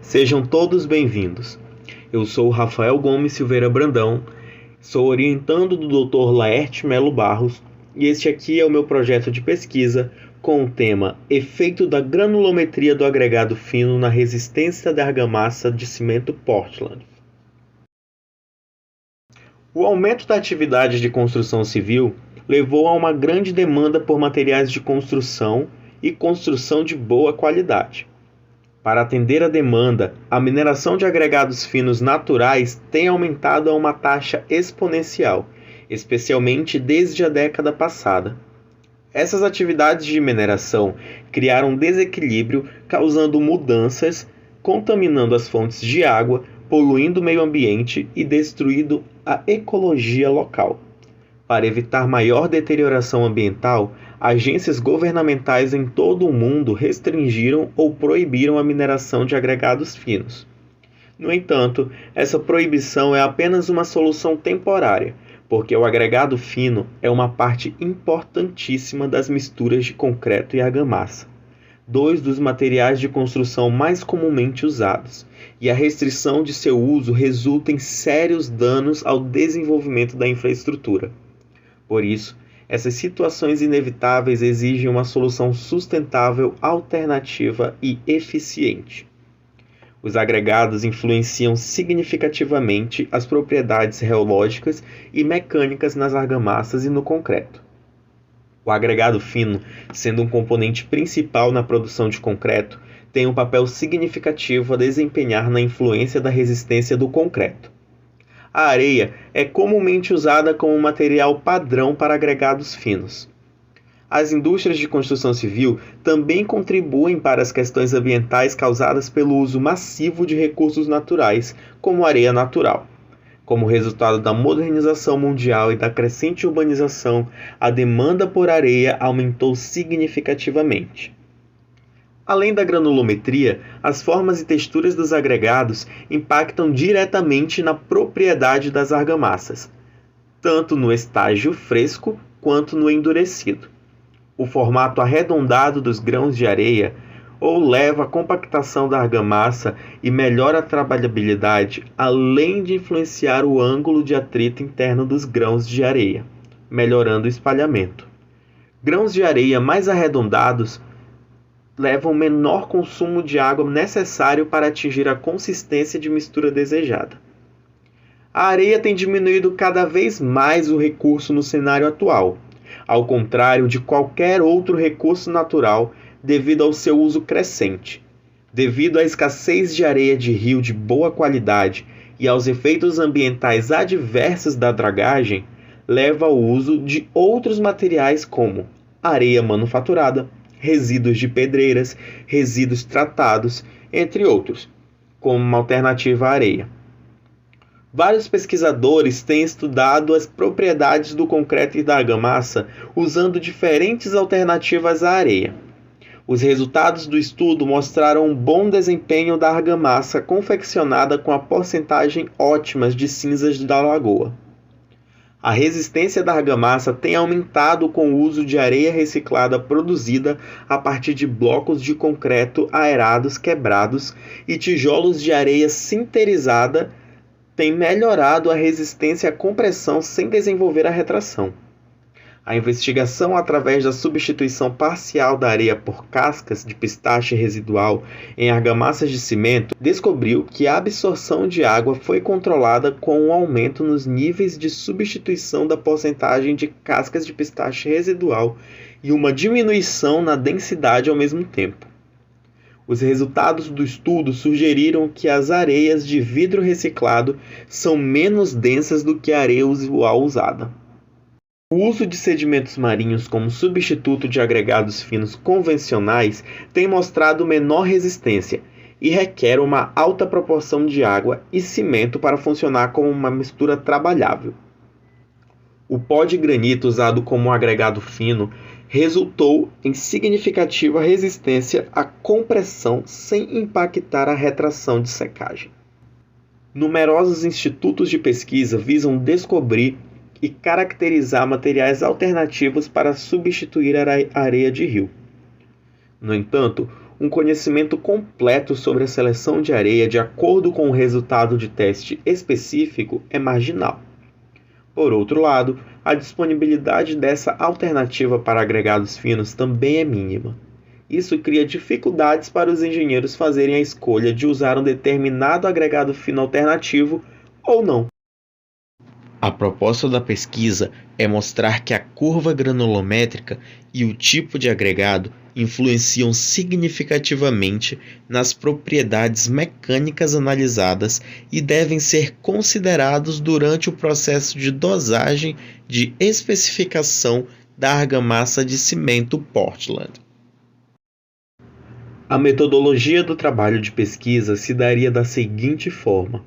Sejam todos bem-vindos. Eu sou Rafael Gomes Silveira Brandão, sou orientando do Dr. Laerte Melo Barros e este aqui é o meu projeto de pesquisa com o tema Efeito da granulometria do agregado fino na resistência da argamassa de cimento Portland. O aumento da atividade de construção civil levou a uma grande demanda por materiais de construção e construção de boa qualidade. Para atender a demanda, a mineração de agregados finos naturais tem aumentado a uma taxa exponencial, especialmente desde a década passada. Essas atividades de mineração criaram desequilíbrio, causando mudanças, contaminando as fontes de água, poluindo o meio ambiente e destruindo a ecologia local. Para evitar maior deterioração ambiental, agências governamentais em todo o mundo restringiram ou proibiram a mineração de agregados finos. No entanto, essa proibição é apenas uma solução temporária, porque o agregado fino é uma parte importantíssima das misturas de concreto e argamassa, dois dos materiais de construção mais comumente usados, e a restrição de seu uso resulta em sérios danos ao desenvolvimento da infraestrutura. Por isso, essas situações inevitáveis exigem uma solução sustentável, alternativa e eficiente. Os agregados influenciam significativamente as propriedades reológicas e mecânicas nas argamassas e no concreto. O agregado fino, sendo um componente principal na produção de concreto, tem um papel significativo a desempenhar na influência da resistência do concreto. A areia é comumente usada como material padrão para agregados finos. As indústrias de construção civil também contribuem para as questões ambientais causadas pelo uso massivo de recursos naturais, como areia natural. Como resultado da modernização mundial e da crescente urbanização, a demanda por areia aumentou significativamente. Além da granulometria, as formas e texturas dos agregados impactam diretamente na propriedade das argamassas, tanto no estágio fresco quanto no endurecido. O formato arredondado dos grãos de areia ou leva à compactação da argamassa e melhora a trabalhabilidade, além de influenciar o ângulo de atrito interno dos grãos de areia, melhorando o espalhamento. Grãos de areia mais arredondados levam menor consumo de água necessário para atingir a consistência de mistura desejada. A areia tem diminuído cada vez mais o recurso no cenário atual, ao contrário de qualquer outro recurso natural, devido ao seu uso crescente. Devido à escassez de areia de rio de boa qualidade e aos efeitos ambientais adversos da dragagem, leva ao uso de outros materiais como areia manufaturada, resíduos de pedreiras, resíduos tratados, entre outros, como uma alternativa à areia. Vários pesquisadores têm estudado as propriedades do concreto e da argamassa usando diferentes alternativas à areia. Os resultados do estudo mostraram um bom desempenho da argamassa confeccionada com a porcentagem ótimas de cinzas da lagoa. A resistência da argamassa tem aumentado com o uso de areia reciclada produzida a partir de blocos de concreto aerados quebrados e tijolos de areia sinterizada tem melhorado a resistência à compressão sem desenvolver a retração. A investigação através da substituição parcial da areia por cascas de pistache residual em argamassas de cimento descobriu que a absorção de água foi controlada com um aumento nos níveis de substituição da porcentagem de cascas de pistache residual e uma diminuição na densidade ao mesmo tempo. Os resultados do estudo sugeriram que as areias de vidro reciclado são menos densas do que a areia usual usada. O uso de sedimentos marinhos como substituto de agregados finos convencionais tem mostrado menor resistência e requer uma alta proporção de água e cimento para funcionar como uma mistura trabalhável. O pó de granito usado como agregado fino resultou em significativa resistência à compressão sem impactar a retração de secagem. Numerosos institutos de pesquisa visam descobrir e caracterizar materiais alternativos para substituir a areia de rio. No entanto, um conhecimento completo sobre a seleção de areia de acordo com o resultado de teste específico é marginal. Por outro lado, a disponibilidade dessa alternativa para agregados finos também é mínima. Isso cria dificuldades para os engenheiros fazerem a escolha de usar um determinado agregado fino alternativo ou não. A proposta da pesquisa é mostrar que a curva granulométrica e o tipo de agregado influenciam significativamente nas propriedades mecânicas analisadas e devem ser considerados durante o processo de dosagem de especificação da argamassa de cimento Portland. A metodologia do trabalho de pesquisa se daria da seguinte forma.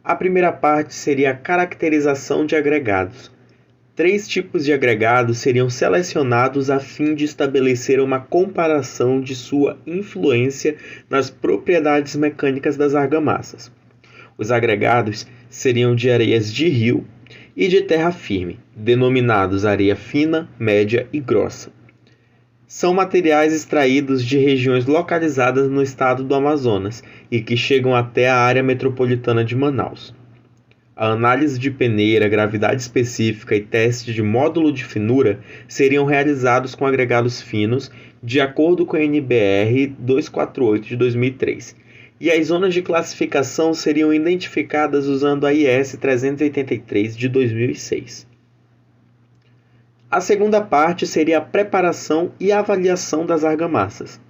A primeira parte seria a caracterização de agregados. 3 tipos de agregados seriam selecionados a fim de estabelecer uma comparação de sua influência nas propriedades mecânicas das argamassas. Os agregados seriam de areias de rio e de terra firme, denominados areia fina, média e grossa. São materiais extraídos de regiões localizadas no estado do Amazonas e que chegam até a área metropolitana de Manaus. A análise de peneira, gravidade específica e teste de módulo de finura seriam realizados com agregados finos, de acordo com a NBR 248 de 2003, e as zonas de classificação seriam identificadas usando a IS 383 de 2006. A segunda parte seria a preparação e avaliação das argamassas.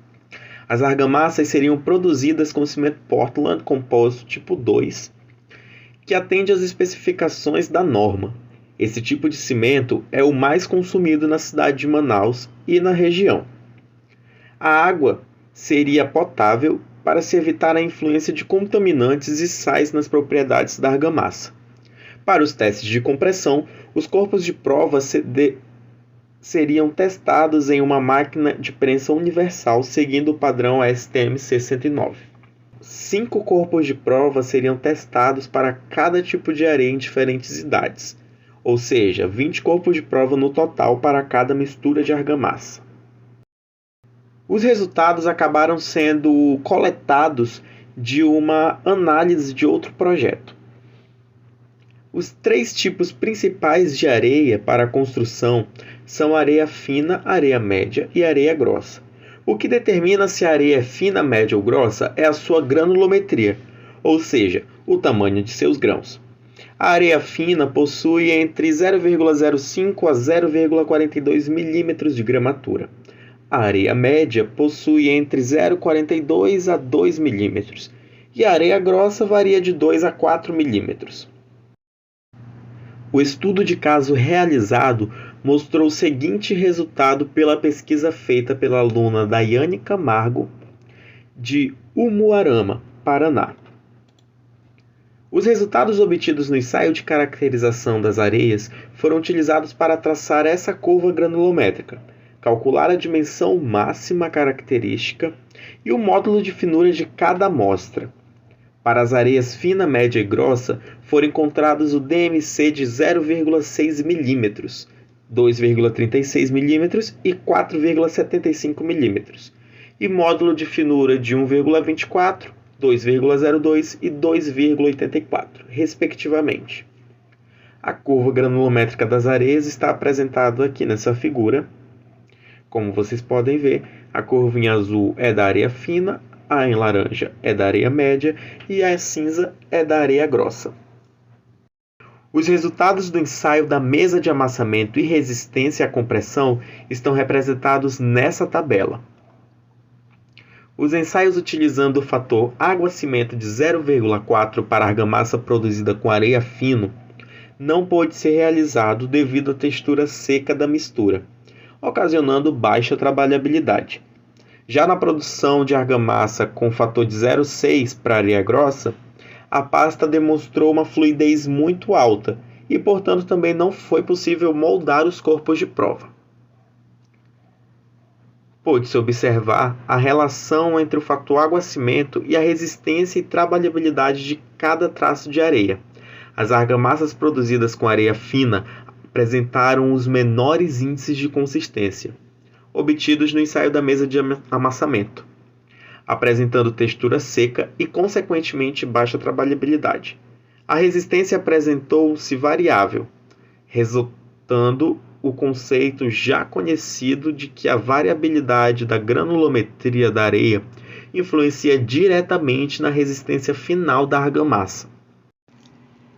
As argamassas seriam produzidas com cimento Portland composto tipo 2, que atende às especificações da norma. Esse tipo de cimento é o mais consumido na cidade de Manaus e na região. A água seria potável para se evitar a influência de contaminantes e sais nas propriedades da argamassa. Para os testes de compressão, os corpos de prova seriam testados em uma máquina de prensa universal seguindo o padrão STM C109. 5 corpos de prova seriam testados para cada tipo de areia em diferentes idades, ou seja, 20 corpos de prova no total para cada mistura de argamassa. Os resultados acabaram sendo coletados de uma análise de outro projeto. Os 3 tipos principais de areia para a construção são areia fina, areia média e areia grossa. O que determina se a areia é fina, média ou grossa é a sua granulometria, ou seja, o tamanho de seus grãos. A areia fina possui entre 0,05 a 0,42 milímetros de gramatura. A areia média possui entre 0,42 a 2 milímetros e a areia grossa varia de 2 a 4 milímetros. O estudo de caso realizado mostrou o seguinte resultado pela pesquisa feita pela aluna Daiane Camargo, de Umuarama, Paraná. Os resultados obtidos no ensaio de caracterização das areias foram utilizados para traçar essa curva granulométrica, calcular a dimensão máxima característica e o módulo de finura de cada amostra. Para as areias fina, média e grossa, foram encontrados o DMC de 0,6 mm, 2,36 mm e 4,75 mm, e módulo de finura de 1,24, 2,02 e 2,84, respectivamente. A curva granulométrica das areias está apresentada aqui nessa figura. Como vocês podem ver, a curva em azul é da areia fina, a em laranja é da areia média e a cinza é da areia grossa. Os resultados do ensaio da mesa de amassamento e resistência à compressão estão representados nessa tabela. Os ensaios utilizando o fator água-cimento de 0,4 para a argamassa produzida com areia fino não pôde ser realizado devido à textura seca da mistura, ocasionando baixa trabalhabilidade. Já na produção de argamassa com fator de 0,6 para areia grossa, a pasta demonstrou uma fluidez muito alta e, portanto, também não foi possível moldar os corpos de prova. Pôde-se observar a relação entre o fator água-cimento e a resistência e trabalhabilidade de cada traço de areia. As argamassas produzidas com areia fina apresentaram os menores índices de consistência, obtidos no ensaio da mesa de amassamento. apresentando textura seca e, consequentemente, baixa trabalhabilidade. A resistência apresentou-se variável, resultando o conceito já conhecido de que a variabilidade da granulometria da areia influencia diretamente na resistência final da argamassa.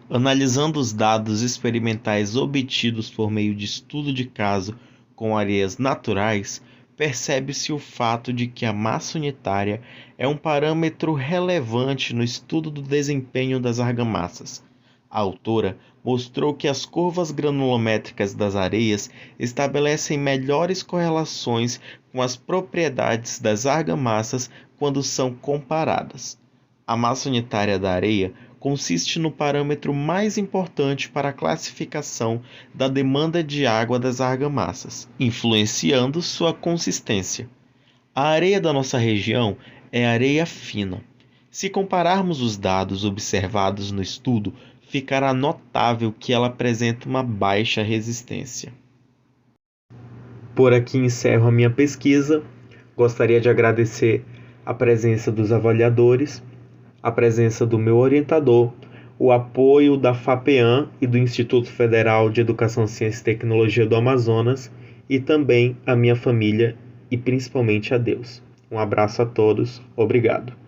Analisando os dados experimentais obtidos por meio de estudo de caso com areias naturais, percebe-se o fato de que a massa unitária é um parâmetro relevante no estudo do desempenho das argamassas. A autora mostrou que as curvas granulométricas das areias estabelecem melhores correlações com as propriedades das argamassas quando são comparadas. A massa unitária da areia consiste no parâmetro mais importante para a classificação da demanda de água das argamassas, influenciando sua consistência. A areia da nossa região é areia fina. Se compararmos os dados observados no estudo, ficará notável que ela apresenta uma baixa resistência. Por aqui encerro a minha pesquisa. Gostaria de agradecer a presença dos avaliadores, a presença do meu orientador, o apoio da FAPEAM e do Instituto Federal de Educação, Ciência e Tecnologia do Amazonas e também a minha família e principalmente a Deus. Um abraço a todos, obrigado.